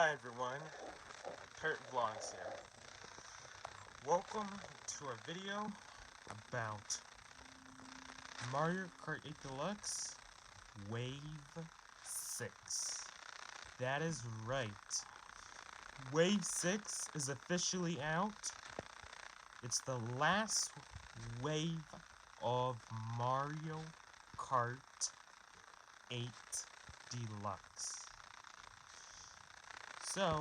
Hi everyone, Parrot Vlogs here. Welcome to our video about Mario Kart 8 Deluxe Wave 6. That is right. Wave 6 is officially out. It's the last wave of Mario Kart 8 Deluxe. So,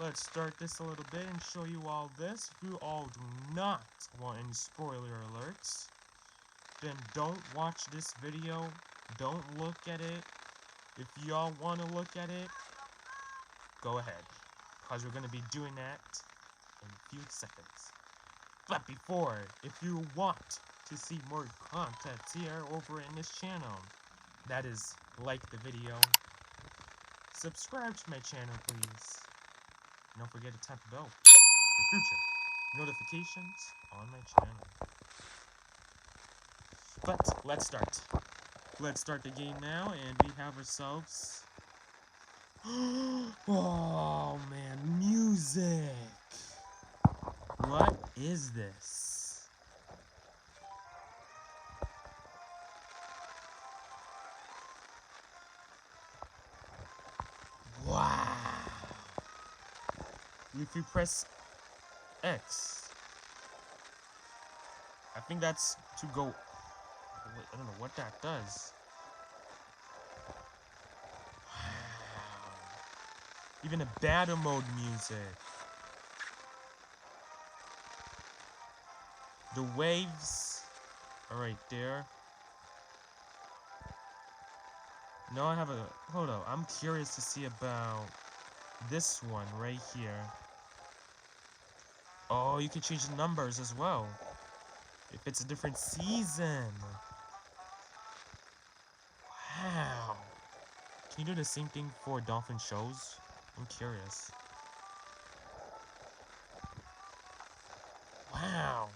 let's start this a little bit and show you all this. If you all do not want any spoiler alerts, then don't watch this video. Don't look at it. If y'all want to look at it, go ahead, because we're going to be doing that in a few seconds. But before, if you want to see more content here over in this channel, that is, like the video, subscribe to my channel, please. And don't forget to tap the bell for future notifications on my channel. But let's start. Let's start the game now, and we have ourselves... Oh man, music! What is this? Wow! If you press X, I think that's to go... Wait, I don't know what that does. Wow. Even a battle mode music. The waves are right there. Now I have a... Hold on, I'm curious to see about this one right here. Oh, you can change the numbers as well. If it's a different season. Wow. Can you do the same thing for dolphin shows? I'm curious. Wow.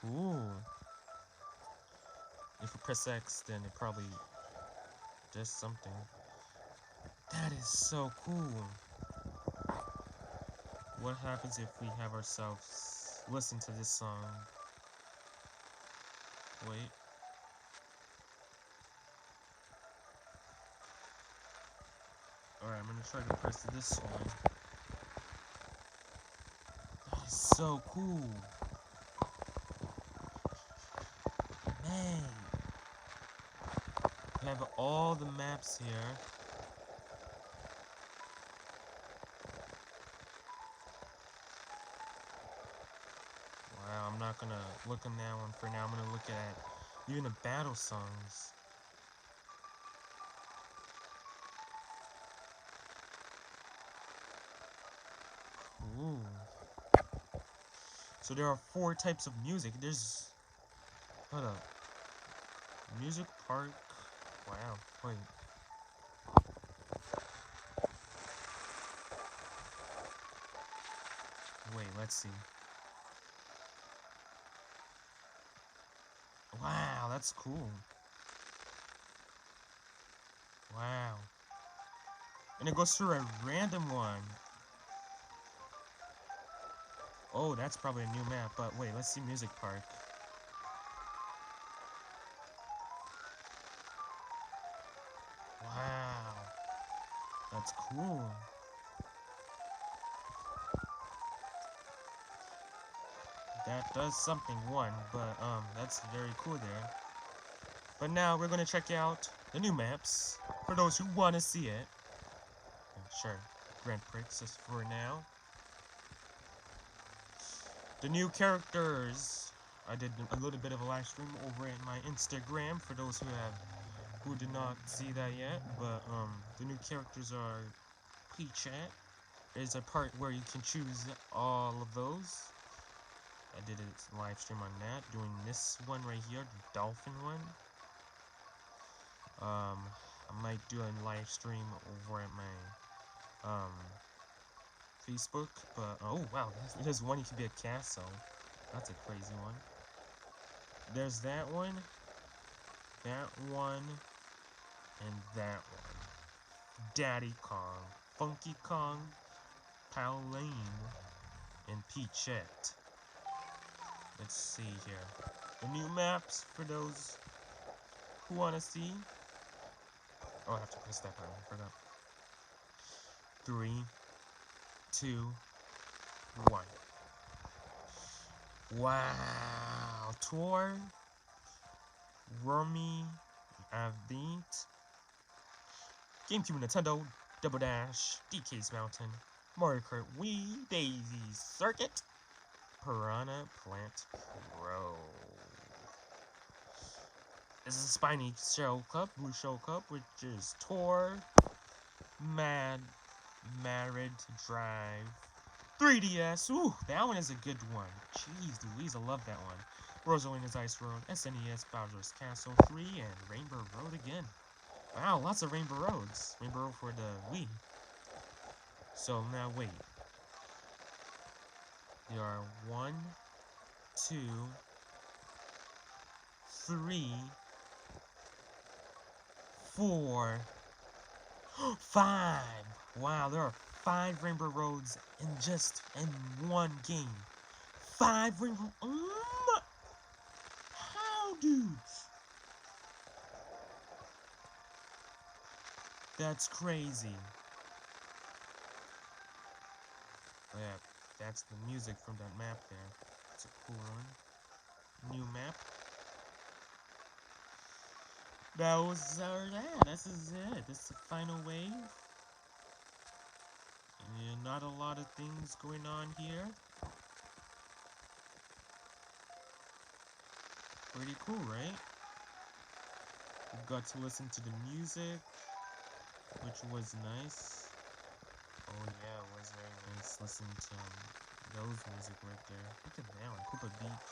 Cool. If you press X, then it probably does something. That is so cool. What happens if we have ourselves listen to this song? Wait. Alright, I'm gonna try to press this one. That is so cool. Man. We have all the maps here. Wow, I'm not gonna look on that one for now. I'm gonna look at even the battle songs. Ooh. So there are 4 types of music. There's... Hold up. Music Park. Wow. Wait. Wait, let's see. Wow, that's cool. Wow. And it goes through a random one. Oh, that's probably a new map, but wait, let's see Music Park. Wow. That's cool. That does something, but that's very cool there. But now we're gonna check out the new maps for those who wanna see it. Sure, Grand Prix just for now. The new characters. I did a little bit of a live stream over at my Instagram for those who did not see that yet. But the new characters are P-Chat. There's a part where you can choose all of those. I did a live stream on that, doing this one right here, the dolphin one. I might do a live stream over at my Facebook, but oh wow, there's one you can be a castle. That's a crazy one. There's that one, and that one. Daddy Kong, Funky Kong, Pauline, and Peachette. Let's see here. The new maps for those who want to see. Oh, I have to press that button. I forgot. 3, 2, 1. Wow. Tour, Rummy, Avbeat, GameCube, Nintendo, Double Dash, DK's Mountain, Mario Kart, Wii, Daisy Circuit, Piranha Plant Pro. This is a Spiny Shell Cup, Blue Shell Cup, which is Tour, Married Drive, 3DS. Ooh, that one is a good one. Jeez Louise, I love that one. Rosalina's Ice Road, SNES, Bowser's Castle 3, and Rainbow Road again. Wow, lots of Rainbow Roads. Rainbow Road for the Wii. So now wait. There are 1, 2, 3, 4, 5. Wow, there are 5 Rainbow Roads in one game. 5 Rainbow. How, dudes? That's crazy. Oh, yeah, that's the music from that map there. It's a cool one. New map. That was This is it. This is the final wave. And not a lot of things going on here. Pretty cool, right? We got to listen to the music, which was nice. Oh yeah, it was very nice listening to those music right there. Look at that one, Koopa Beach.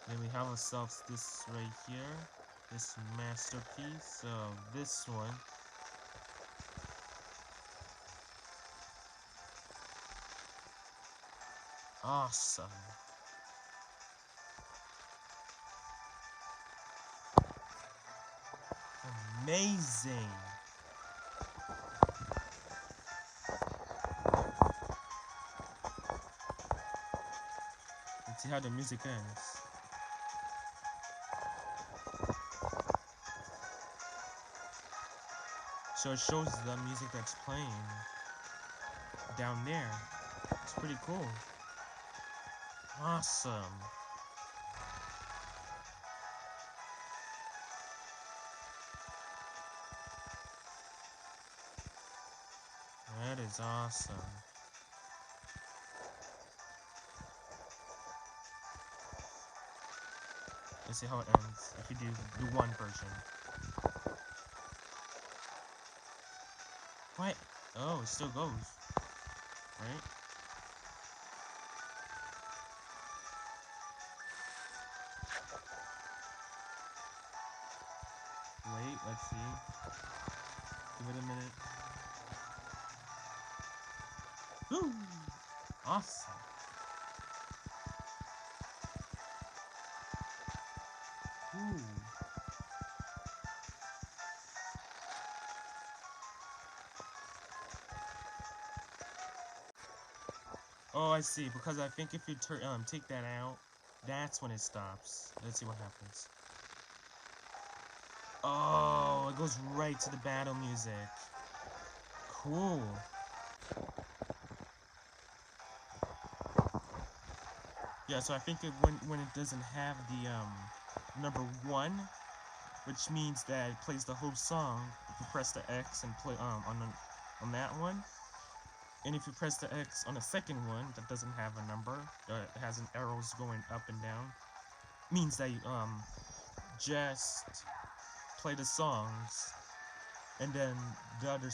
Then we have ourselves this right here, this masterpiece of this one. Awesome. Amazing. Let's see how the music ends. So it shows the music that's playing down there. It's pretty cool. Awesome. That is awesome. Let's see how it ends if you do the one version. What? Oh, it still goes. Right? Wait, let's see. Give it a minute. Woo! Awesome. Ooh. Oh, I see. Because I think if you take that out, that's when it stops. Let's see what happens. Oh, it goes right to the battle music. Cool. Yeah, so I think when it doesn't have the number 1, which means that it plays the whole song. If you press the X and play on that one, and if you press the X on the second one that doesn't have a number, it has an arrows going up and down, means that you just play the songs, and then the other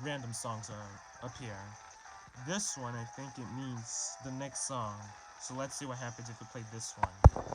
random songs are up here. This one, I think it means the next song. So let's see what happens if we play this one.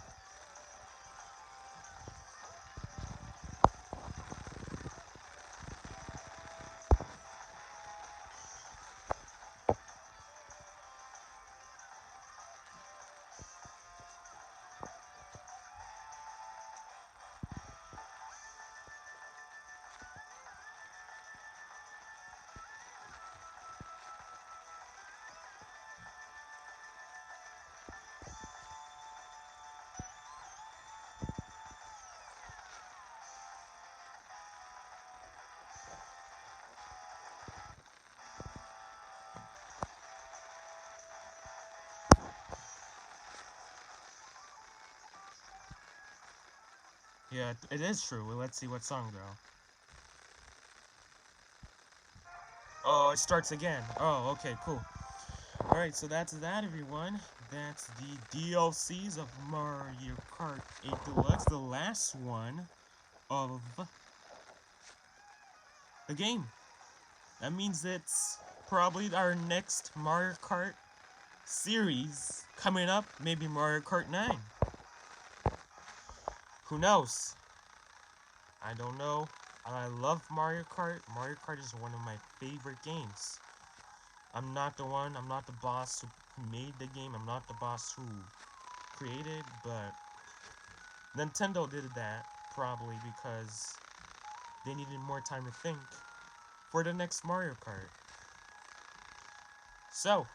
Yeah, it is true. Well, let's see what song though. Oh, it starts again. Oh, okay, cool. Alright, so that's that, everyone. That's the DLCs of Mario Kart 8 Deluxe, the last one of the game. That means it's probably our next Mario Kart series coming up, maybe Mario Kart 9. Who knows? I don't know. I love Mario Kart. Mario Kart is one of my favorite games. I'm not the boss who made the game, I'm not the boss who created, but Nintendo did that, probably because they needed more time to think for the next Mario Kart. So,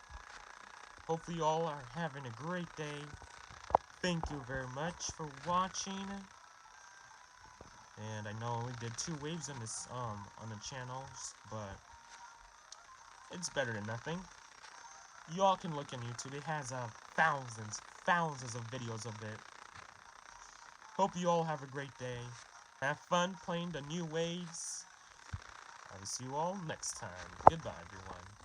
hopefully you all are having a great day. Thank you very much for watching. And I know I only did 2 waves on this on the channels, but it's better than nothing. Y'all can look on YouTube. It has thousands of videos of it. Hope you all have a great day. Have fun playing the new waves. I will see you all next time. Goodbye, everyone.